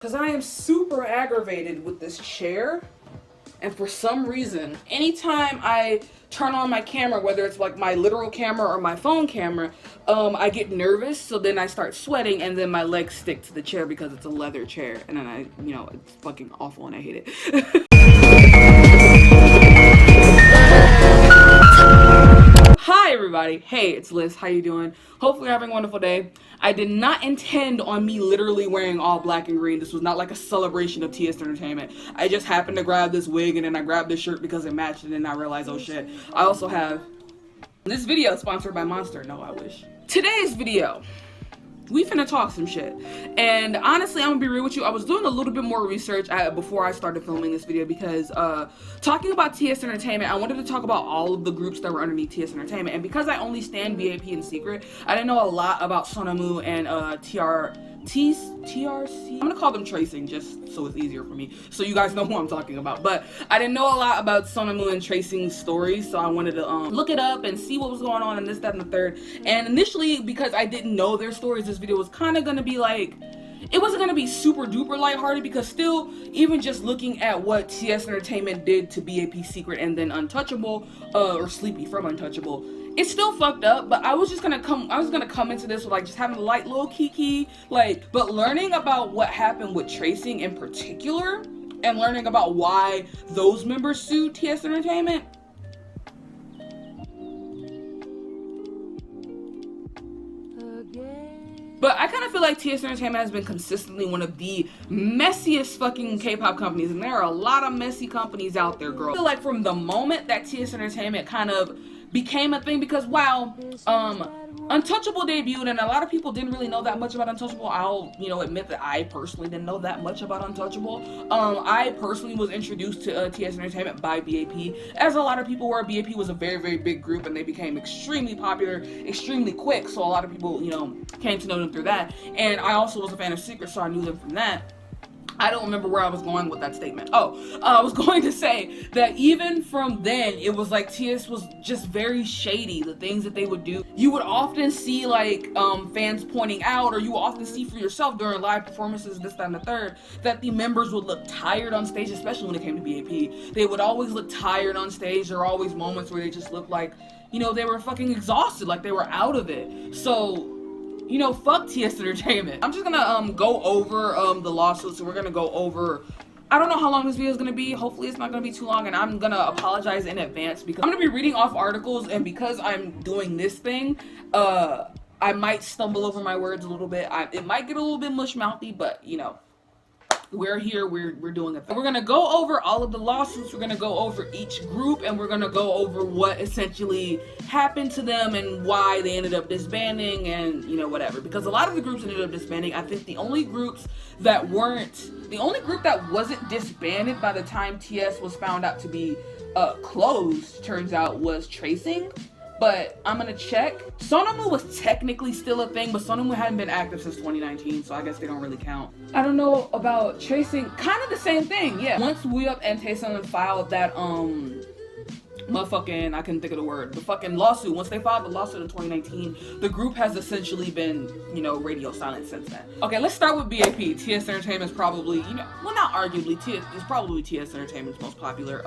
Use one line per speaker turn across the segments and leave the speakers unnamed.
Because I am super aggravated with this chair. And for some reason, anytime I turn on my camera, whether it's like my literal camera or my phone camera, I get nervous. So then I start sweating and then my legs stick to the chair because it's a leather chair. And then it's fucking awful and I hate it. Hi everybody, hey, it's Liz, how you doing? Hopefully you're having a wonderful day. I did not intend on me literally wearing all black and green. This was not like a celebration of TS Entertainment. I just happened to grab this wig and then I grabbed this shirt because it matched and then I realized, oh shit. I also have this video sponsored by Monster. No, I wish. Today's video, we finna talk some shit. And honestly, I'm gonna be real with you. I was doing a little bit more research before I started filming this video because talking about TS Entertainment, I wanted to talk about all of the groups that were underneath TS Entertainment. And because I only stand b.a.p in secret, I didn't know a lot about sonamoo and TRC. I'm gonna call them Tracing just so it's easier for me, so you guys know who I'm talking about. But I didn't know a lot about sonamoo and Tracing's stories, so I wanted to look it up and see what was going on and this, that, and the third. And initially, because I didn't know their stories, this video was kind of gonna be like, it wasn't gonna be super duper lighthearted because still, even just looking at what TS Entertainment did to b.a.p Secret and then Untouchable, or Sleepy from Untouchable, it's still fucked up. But I was gonna come into this with like just having a light little kiki, but learning about what happened with Tracing in particular and learning about why those members sued TS Entertainment. But I kind of feel like TS Entertainment has been consistently one of the messiest fucking K-pop companies, and there are a lot of messy companies out there, girl. I feel like from the moment that TS Entertainment kind of became a thing, because while Untouchable debuted and a lot of people didn't really know that much about Untouchable, I'll admit that I personally didn't know that much about Untouchable. I personally was introduced to TS Entertainment by b.a.p, as a lot of people were. b.a.p was a very, very big group and they became extremely popular extremely quick, so a lot of people came to know them through that. And I also was a fan of Secret, so I knew them from that. I don't remember where I was going with that statement. I was going to say that even from then, it was like TS was just very shady. The things that they would do, you would often see like fans pointing out, or you would often see for yourself during live performances, this, that, and the third, that the members would look tired on stage, especially when it came to b.a.p. They would always look tired on stage. There are always moments where they just looked like, they were fucking exhausted, like they were out of it. So, fuck TS Entertainment. I'm just gonna go over the lawsuits. So we're gonna go over, I don't know how long this video is gonna be. Hopefully it's not gonna be too long, and I'm gonna apologize in advance because I'm gonna be reading off articles, and because I'm doing this thing, I might stumble over my words a little bit. It might get a little bit mush-mouthy, but we're here, we're doing it. We're gonna go over all of the lawsuits, we're gonna go over each group, and we're gonna go over what essentially happened to them and why they ended up disbanding and whatever. Because a lot of the groups ended up disbanding. I think the only group that wasn't disbanded by the time TS was found out to be closed, turns out, was Tracing. But I'm gonna check. sonamoo was technically still a thing, but sonamoo hadn't been active since 2019, so I guess they don't really count. I don't know about Tracing. Kind of the same thing, yeah. Once b.a.p and Taesung filed that motherfucking, I couldn't think of the word, the fucking lawsuit. Once they filed the lawsuit in 2019, the group has essentially been, radio silent since then. Okay, let's start with b.a.p. TS Entertainment is probably, well, not arguably, it's probably TS Entertainment's most popular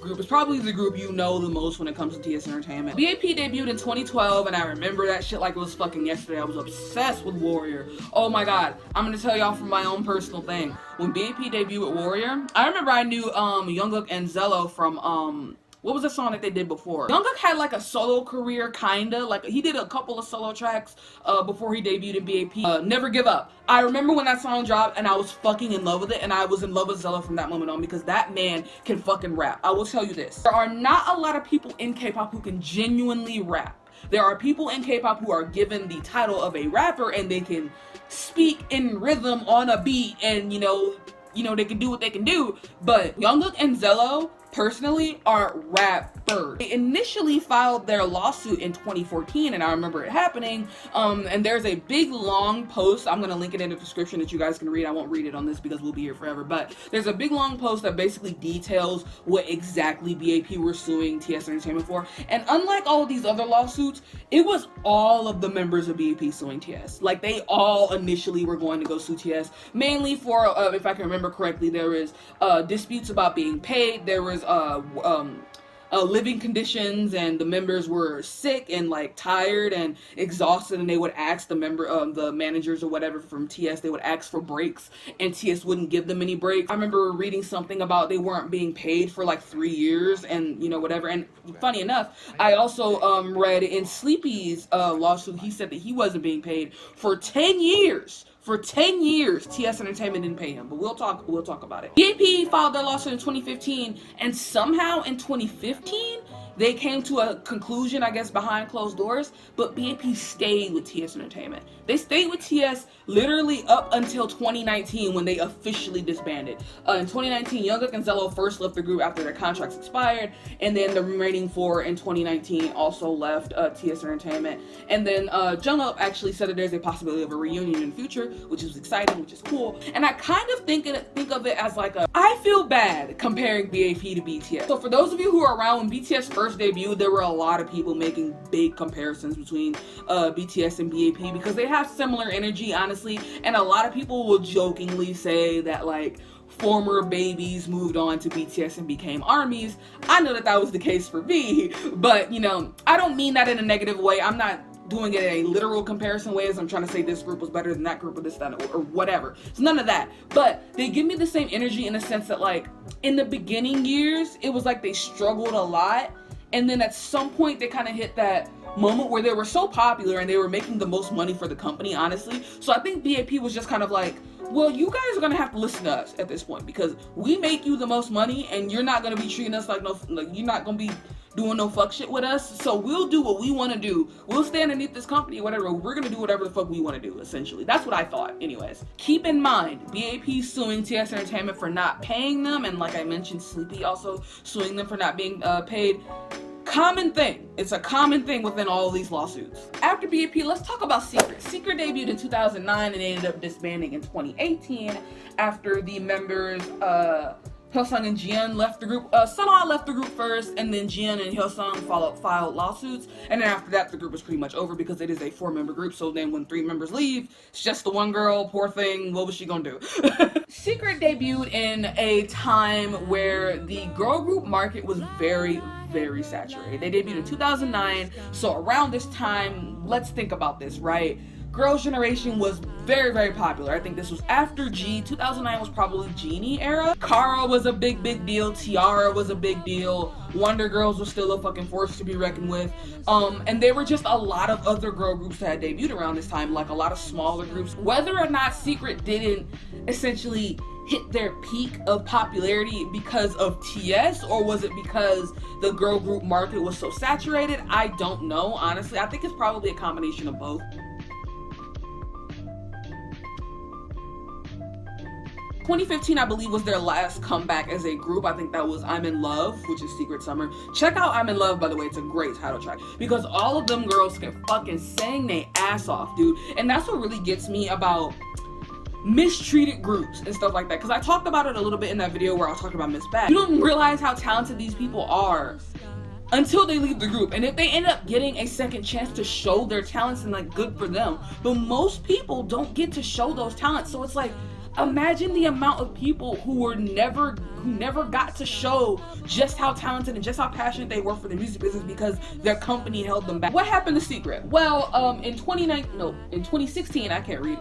group. It's probably the group the most when it comes to TS Entertainment. b.a.p debuted in 2012, and I remember that shit like it was fucking yesterday. I was obsessed with Warrior. Oh my god, I'm gonna tell y'all from my own personal thing. When b.a.p debuted with Warrior, I remember I knew Jungkook and Zello from what was the song that they did before? Jungkook had like a solo career, kinda. Like, he did a couple of solo tracks before he debuted in b.a.p. Never Give Up. I remember when that song dropped and I was fucking in love with it, and I was in love with Zello from that moment on because that man can fucking rap. I will tell you this. There are not a lot of people in K-pop who can genuinely rap. There are people in K-pop who are given the title of a rapper and they can speak in rhythm on a beat and, they can do what they can do. But Jungkook and Zello personally are rappers. They initially filed their lawsuit in 2014, and I remember it happening. And there's a big long post. I'm gonna link it in the description that you guys can read. I won't read it on this because we'll be here forever, but there's a big long post that basically details what exactly b.a.p were suing TS Entertainment for. And unlike all of these other lawsuits, it was all of the members of b.a.p suing TS. Like, they all initially were going to go sue TS, mainly for, if I can remember correctly, there was disputes about being paid. There was living conditions, and the members were sick and like tired and exhausted, and they would ask the managers or whatever from TS, they would ask for breaks, and TS wouldn't give them any breaks. I remember reading something about they weren't being paid for like 3 years, and you know, whatever. And funny enough, I also read in Sleepy's lawsuit, he said that he wasn't being paid for 10 years. For 10 years, TS Entertainment didn't pay him, but we'll talk about it. b.a.p filed their lawsuit in 2015, and somehow in 2015, they came to a conclusion, I guess, behind closed doors, but b.a.p stayed with TS Entertainment. They stayed with TS literally up until 2019 when they officially disbanded. In 2019, Jungkook and Zello first left the group after their contracts expired, and then the remaining 4 in 2019 also left TS Entertainment. And then Jungkook actually said that there's a possibility of a reunion in the future, which is exciting, which is cool. And I kind of think of it as like I feel bad comparing b.a.p to BTS. So for those of you who are around when BTS first debuted, there were a lot of people making big comparisons between BTS and b.a.p because they have similar energy, honestly. And a lot of people will jokingly say that like former babies moved on to BTS and became armies. I know that was the case for me, but you know, I don't mean that in a negative way. I'm not doing it in a literal comparison way as I'm trying to say this group was better than that group or this, that, or whatever. It's none of that. But they give me the same energy in the sense that like in the beginning years, it was like they struggled a lot. And then at some point they kind of hit that moment where they were so popular and they were making the most money for the company, honestly. So I think b.a.p was just kind of like, well, you guys are gonna have to listen to us at this point because we make you the most money and you're not gonna be treating us like you're not gonna be doing no fuck shit with us. So we'll do what we want to do. We'll stay underneath this company or whatever. We're gonna do whatever the fuck we want to do, essentially. That's what I thought. Anyways, keep in mind, b.a.p suing TS Entertainment for not paying them, and like I mentioned, Sleepy also suing them for not being paid. Common thing. It's a common thing within all of these lawsuits. After b.a.p, let's talk about Secret. Secret debuted in 2009 and ended up disbanding in 2018 after the members Hyosung and Jian left the group. Sunha left the group first, and then Jian and Hyosung filed lawsuits, and then after that the group was pretty much over because it is a 4-member group. So then when 3 members leave, it's just the one girl. Poor thing. What was she gonna do? Secret debuted in a time where the girl group market was very saturated. They debuted in 2009, so around this time, let's think about this, right? Girls' Generation was very popular. I think this was after G. 2009 was probably Genie era. Kara was a big deal. Tiara was a big deal. Wonder Girls was still a fucking force to be reckoned with. And there were just a lot of other girl groups that had debuted around this time, like a lot of smaller groups. Whether or not Secret didn't essentially hit their peak of popularity because of TS, or was it because the girl group market was so saturated, I don't know, honestly. I think it's probably a combination of both. 2015, I believe, was their last comeback as a group. I think that was I'm in Love, which is Secret Summer. Check out I'm in Love, by the way. It's a great title track because all of them girls can fucking sing their ass off, dude. And that's what really gets me about mistreated groups and stuff like that, because I talked about it a little bit in that video where I was talking about Miss B.a.p. You don't realize how talented these people are until they leave the group, and if they end up getting a second chance to show their talents, and like, good for them. But most people don't get to show those talents, so it's like, imagine the amount of people who never got to show just how talented and just how passionate they were for the music business because their company held them back. What happened to Secret? Well, in 2016, I can't read.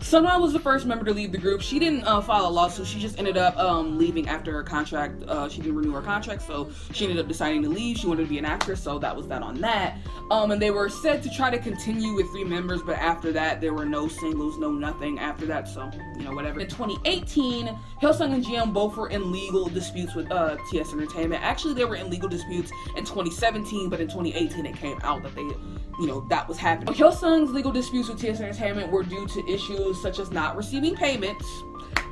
Sunha was the first member to leave the group. She didn't file a lawsuit. She just ended up leaving after her contract. She didn't renew her contract, so she ended up deciding to leave. She wanted to be an actress, so that was that on that. And they were said to try to continue with 3 members, but after that, there were no singles, no nothing after that, so, you know, whatever. In 2018, Hyosung and Jian both were in legal disputes with TS Entertainment. Actually, they were in legal disputes in 2017, but in 2018, it came out that they, you know, that was happening. Hyosung's legal disputes with TS Entertainment were due to issues such as not receiving payments,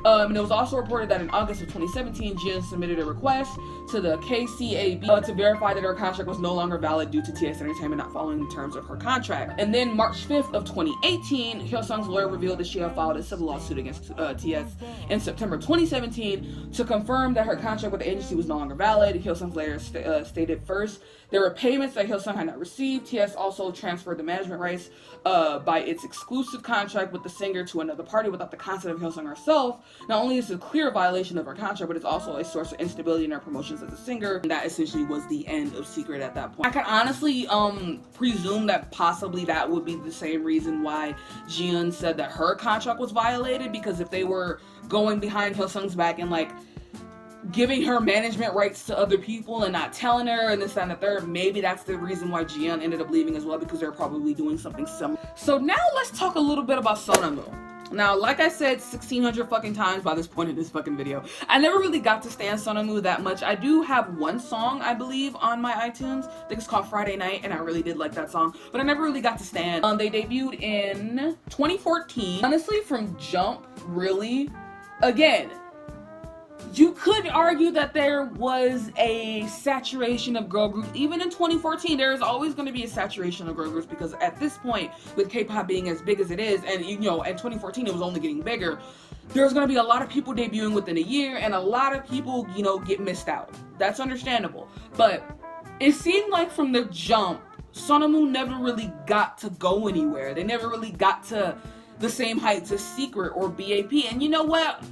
And it was also reported that in August of 2017, Jin submitted a request to the KCAB to verify that her contract was no longer valid due to TS Entertainment not following the terms of her contract. And then March 5th of 2018, Hyosung's lawyer revealed that she had filed a civil lawsuit against TS in September 2017 to confirm that her contract with the agency was no longer valid. Hyosung's lawyer stated first, there were payments that Hyosung had not received. TS also transferred the management rights by its exclusive contract with the singer to another party without the consent of Hyosung herself. Not only is it a clear violation of her contract, but it's also a source of instability in her promotions as a singer. And that essentially was the end of Secret at that point. I can honestly presume that possibly that would be the same reason why Jiyeon said that her contract was violated, because if they were going behind Hyosung's back and like giving her management rights to other people and not telling her and this, that, and the third, maybe that's the reason why Jiyeon ended up leaving as well, because they're probably doing something similar. So now let's talk a little bit about sonamoo. Now, like I said 1,600 fucking times by this point in this fucking video, I never really got to stand sonamoo that much. I do have one song, I believe, on my iTunes. I think it's called Friday Night, and I really did like that song, but I never really got to stand. They debuted in 2014. Honestly, from jump, really, again, you could argue that there was a saturation of girl groups. Even in 2014, there is always going to be a saturation of girl groups, because at this point, with K-pop being as big as it is, and you know, in 2014 it was only getting bigger, there's going to be a lot of people debuting within a year, and a lot of people, you know, get missed out. That's understandable. But it seemed like from the jump, sonamoo never really got to go anywhere. They never really got to the same heights as Secret or b.a.p. And you know what?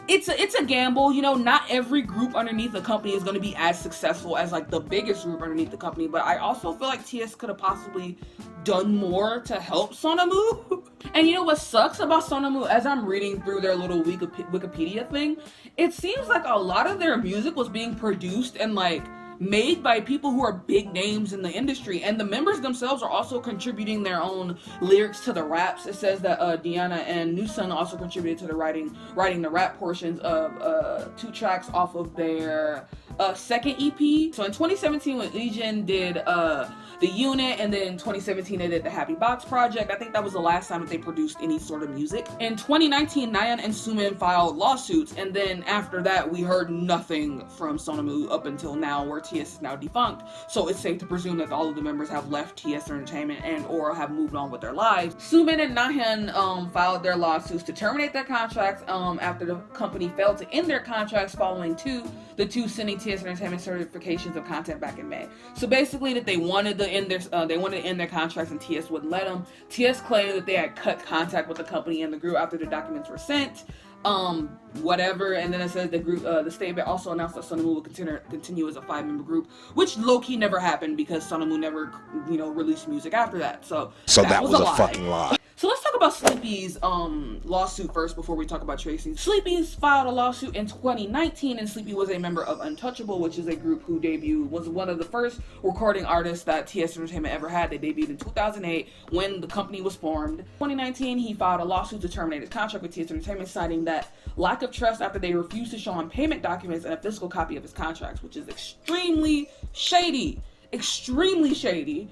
It's a gamble, you know. Not every group underneath the company is going to be as successful as like the biggest group underneath the company, but I also feel like TS could have possibly done more to help sonamoo. And you know what sucks about sonamoo, as I'm reading through their little Wikipedia thing, it seems like a lot of their music was being produced and like made by people who are big names in the industry, and the members themselves are also contributing their own lyrics to the raps. It says that Diana and Nusun also contributed to the writing the rap portions of 2 tracks off of their second EP. So in 2017, when Legion did the Unit, and then in 2017 they did the Happy Box project, I think that was the last time that they produced any sort of music. In 2019, Nayeon and Sumin filed lawsuits, and then after that we heard nothing from sonamoo up until now, where TS is now defunct. So it's safe to presume that all of the members have left TS Entertainment and or have moved on with their lives. Sumin and Nayeon filed their lawsuits to terminate their contracts after the company failed to end their contracts following the two sending TS Entertainment certifications of content back in May. So basically that they wanted to end their contracts, and TS wouldn't let them. TS claimed that they had cut contact with the company and the group after the documents were sent. Whatever. And then it says the statement also announced that sonamoo will continue as a 5-member group, which low-key never happened, because sonamoo never, you know, released music after that. So that was a fucking lie. So let's talk about Sleepy's lawsuit first before we talk about Tracy's. Sleepy's filed a lawsuit in 2019, and Sleepy was a member of Untouchable, which is a group who was one of the first recording artists that TS Entertainment ever had. They debuted in 2008 when the company was formed. In 2019, he filed a lawsuit to terminate his contract with TS Entertainment, citing that lack of trust after they refused to show him payment documents and a physical copy of his contracts, which is extremely shady. Extremely shady.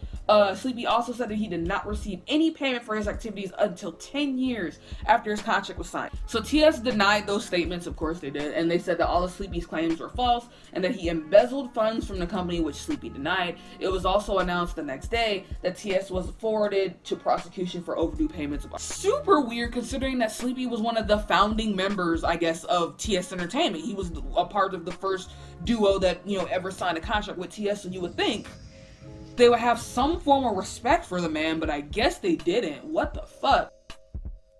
Sleepy also said that he did not receive any payment for his activities until 10 years after his contract was signed. So TS denied those statements, of course they did, and they said that all of Sleepy's claims were false and that he embezzled funds from the company, which Sleepy denied. It was also announced the next day that TS was forwarded to prosecution for overdue payments. Super weird, considering that Sleepy was one of the founding members, I guess, of TS Entertainment. He was a part of the first duo that, you know, ever signed a contract with TS, so you would think they would have some form of respect for the man, but I guess they didn't. What the fuck?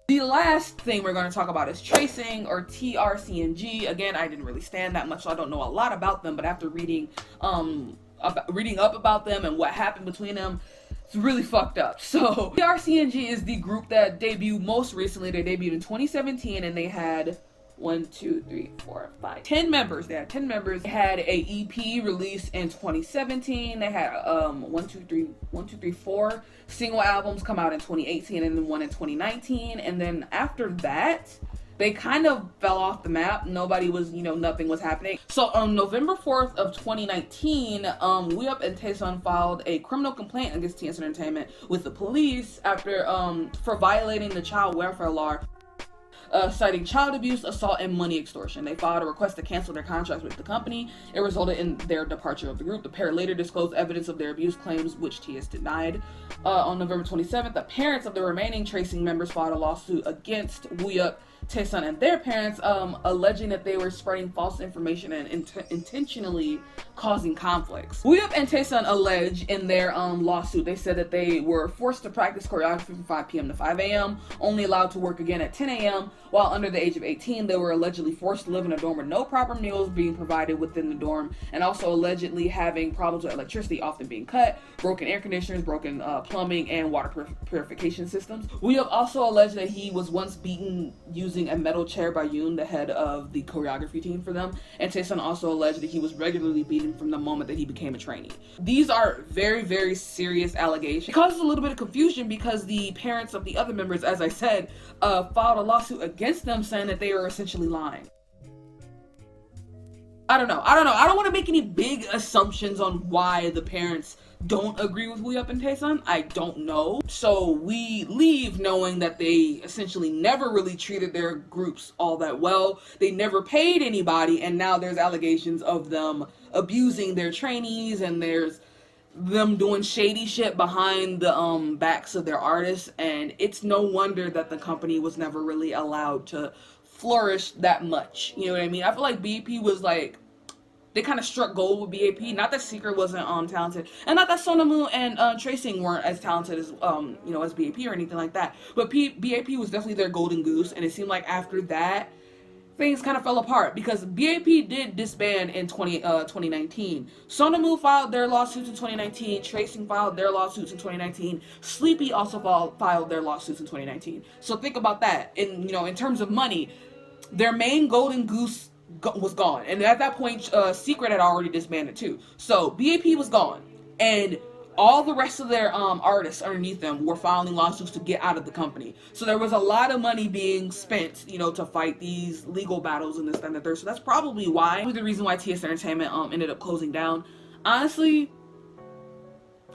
The last thing we're going to talk about is tracing, or tcrng. Again, I didn't really stand that much, so I don't know a lot about them, but after reading up about them and what happened between them, it's really fucked up. So tcrng is the group that debuted most recently. They debuted in 2017, and they had 10 members. They had 10 members. They had a EP released in 2017. They had 4 single albums come out in 2018, and then one in 2019. And then after that, they kind of fell off the map. Nobody was, you know, nothing was happening. So on November 4th of 2019, We-up and Taesun filed a criminal complaint against TS Entertainment with the police after for violating the child welfare law. citing child abuse, assault, and money extortion. They filed a request to cancel their contracts with the company. It resulted in their departure of the group. The pair later disclosed evidence of their abuse claims, which TS denied. On November 27th, the parents of the remaining tracing members filed a lawsuit against Wooyup, Taesun, and their parents, alleging that they were spreading false information and intentionally causing conflicts. Wooyup and Taesun allege in their lawsuit, they said that they were forced to practice choreography from 5 p.m. to 5 a.m., only allowed to work again at 10 a.m. While under the age of 18, they were allegedly forced to live in a dorm with no proper meals being provided within the dorm, and also allegedly having problems with electricity often being cut, broken air conditioners, broken plumbing, and water purification systems. Wooyup also alleged that he was once beaten using a metal chair by Yoon, the head of the choreography team for them, and Taesun also alleged that he was regularly beaten from the moment that he became a trainee. These are very, very serious allegations. It causes a little bit of confusion because the parents of the other members, as I said, filed a lawsuit against them saying that they are essentially lying. I don't know. I don't want to make any big assumptions on why the parents don't agree with Wooyup and Taesun. I don't know. So we leave knowing that they essentially never really treated their groups all that well. They never paid anybody, and now there's allegations of them abusing their trainees, and there's them doing shady shit behind the backs of their artists, and it's no wonder that the company was never really allowed to flourish that much. You know what I mean? I feel like b.a.p was like, they kind of struck gold with b.a.p. Not that Secret wasn't talented, and not that sonamoo and Tracing weren't as talented as you know, as b.a.p or anything like that, but b.a.p was definitely their golden goose, and it seemed like after that things kind of fell apart because b.a.p did disband in 2019. Sonamoo filed their lawsuits in 2019. Tracing filed their lawsuits in 2019. Sleepy also filed their lawsuits in 2019. So think about that. In in terms of money, their main golden goose was gone, and at that point, Secret had already disbanded too. So b.a.p was gone, and all the rest of their artists underneath them were filing lawsuits to get out of the company. So there was a lot of money being spent, to fight these legal battles and this, that, and the third. So that's probably why, the reason why TS Entertainment ended up closing down. Honestly,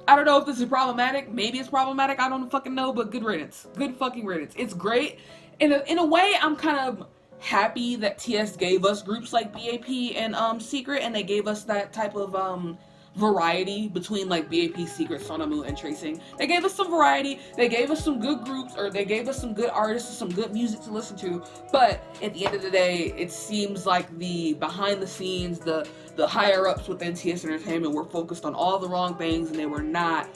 I don't know if this is problematic. Maybe it's problematic. I don't fucking know, but good riddance. Good fucking riddance. It's great. In a way, I'm kind of happy that TS gave us groups like b.a.p and Secret, and they gave us that type of variety between like b.a.p, Secret, sonamoo, and Tracing. They gave us some variety. They gave us some good groups, or they gave us some good artists, some good music to listen to. But at the end of the day, it seems like the behind the scenes, the higher ups within TS Entertainment were focused on all the wrong things, and they were not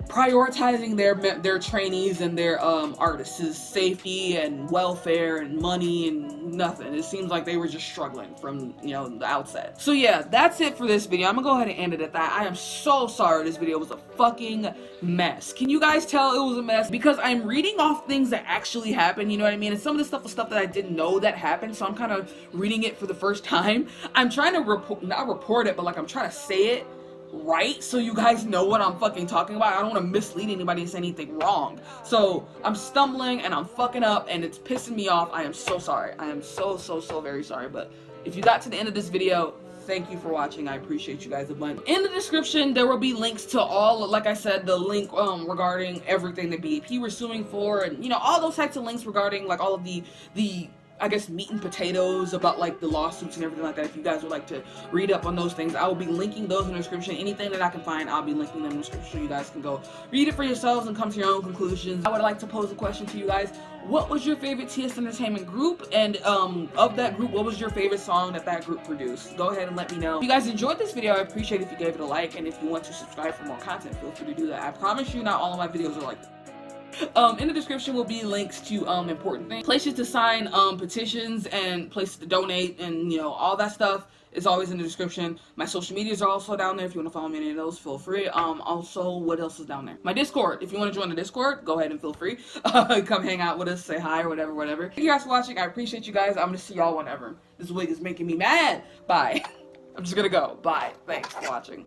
prioritizing their trainees and their artists' safety and welfare and money and nothing. It seems like they were just struggling from the outset. So yeah, that's it for this video. I'm gonna go ahead and end it at that. I am so sorry this video was a fucking mess. Can you guys tell it was a mess? Because I'm reading off things that actually happened, you know what I mean? And some of this stuff was stuff that I didn't know that happened, so I'm kind of reading it for the first time. I'm trying to not report it, but like I'm trying to say it right so you guys know what I'm fucking talking about. I don't want to mislead anybody and say anything wrong. So I'm stumbling and I'm fucking up and it's pissing me off. I am so sorry. I am so very sorry. But if you got to the end of this video, thank you for watching. I appreciate you guys a bunch. In the description, there will be links to all, like I said, the link regarding everything that b.a.p were suing for, and all those types of links regarding like all of the I guess meat and potatoes about like the lawsuits and everything like that. If you guys would like to read up on those things, I will be linking those in the description. Anything that I can find, I'll be linking them in the description so you guys can go read it for yourselves and come to your own conclusions. I would like to pose a question to you guys. What was your favorite TS Entertainment group? And of that group, what was your favorite song that group produced? Go ahead and let me know. If you guys enjoyed this video, I appreciate it if you gave it a like, and if you want to subscribe for more content, feel free to do that. I promise you not all of my videos are like that. In the description will be links to important things, places to sign petitions, and places to donate, and all that stuff is always in the description. My social medias are also down there. If you want to follow me on any of those, feel free. Also, what else is down there? My Discord. If you want to join the Discord, go ahead and feel free. Come hang out with us, say hi, or whatever. Thank you guys for watching. I appreciate you guys. I'm gonna see y'all whenever. This wig is making me mad. Bye. I'm just gonna go. Bye. Thanks for watching.